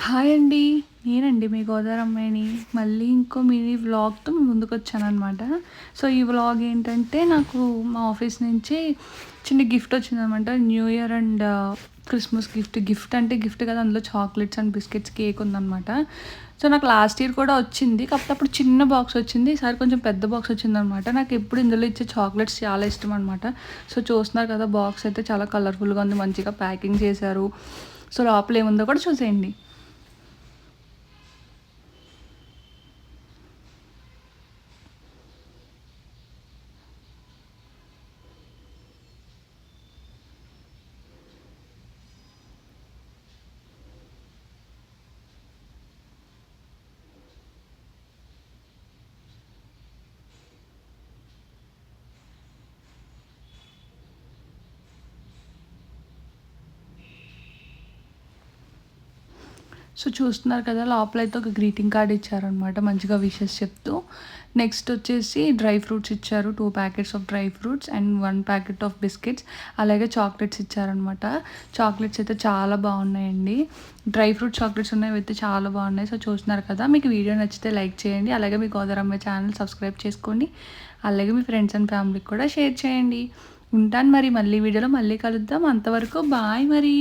Hi అండి. నేనండి మీ గోదావరి అమ్మాయిని. మళ్ళీ ఇంకో మినీ వ్లాగ్‌తో మీ ముందుకొచ్చాననమాట. సో, ఈ వ్లాగ్ ఏంటంటే నాకు మా ఆఫీస్ నుంచి చిన్న గిఫ్ట్ వచ్చిందనమాట. New year and Christmas gift. Gift అంటే గిఫ్ట్ కాదు. అందులో చాక్లెట్స్ అండ్ బిస్కెట్స్, కేక్ ఉందనమాట. సో, నాకు లాస్ట్ ఇయర్ కూడా వచ్చింది. కాకపోతే అప్పుడు చిన్న బాక్స్ వచ్చింది. ఈసారి కొంచెం పెద్ద బాక్స్ వచ్చిందనమాట. నాకు ఎప్పుడు ఇందులో ఇచ్చే చాక్లెట్స్ చాలా ఇష్టం అనమాట. సో, చూస్తున్నారు కదా, బాక్స్ అయితే చాలా కలర్‌ఫుల్‌గా ఉంది. మంచిగా ప్యాకింగ్ చేశారు. సో, లోపల ఏముందో కూడా చూసేయండి. సో, చూస్తున్నారు కదా, లోపలైతే ఒక గ్రీటింగ్ కార్డ్ ఇచ్చారనమాట మంచిగా విషెస్ చెప్తూ. నెక్స్ట్ వచ్చేసి డ్రై ఫ్రూట్స్ ఇచ్చారు. 2 packets of dry fruits and 1 packet of biscuits. అలాగే చాక్లెట్స్ ఇచ్చారనమాట. చాక్లెట్స్ అయితే చాలా బాగున్నాయండి. డ్రై ఫ్రూట్ చాక్లెట్స్ ఉన్నాయి, అయితే చాలా బాగున్నాయి. సో, చూస్తున్నారు కదా, మీకు వీడియో నచ్చితే లైక్ చేయండి. అలాగే మీ గోదావరి అమ్మాయి ఛానల్ సబ్స్క్రైబ్ చేసుకోండి. అలాగే మీ ఫ్రెండ్స్ అండ్ ఫ్యామిలీకి కూడా షేర్ చేయండి. ఉంటాను మరి, మళ్ళీ వీడియోలో మళ్ళీ కలుద్దాం. అంతవరకు బాయ్ మరి.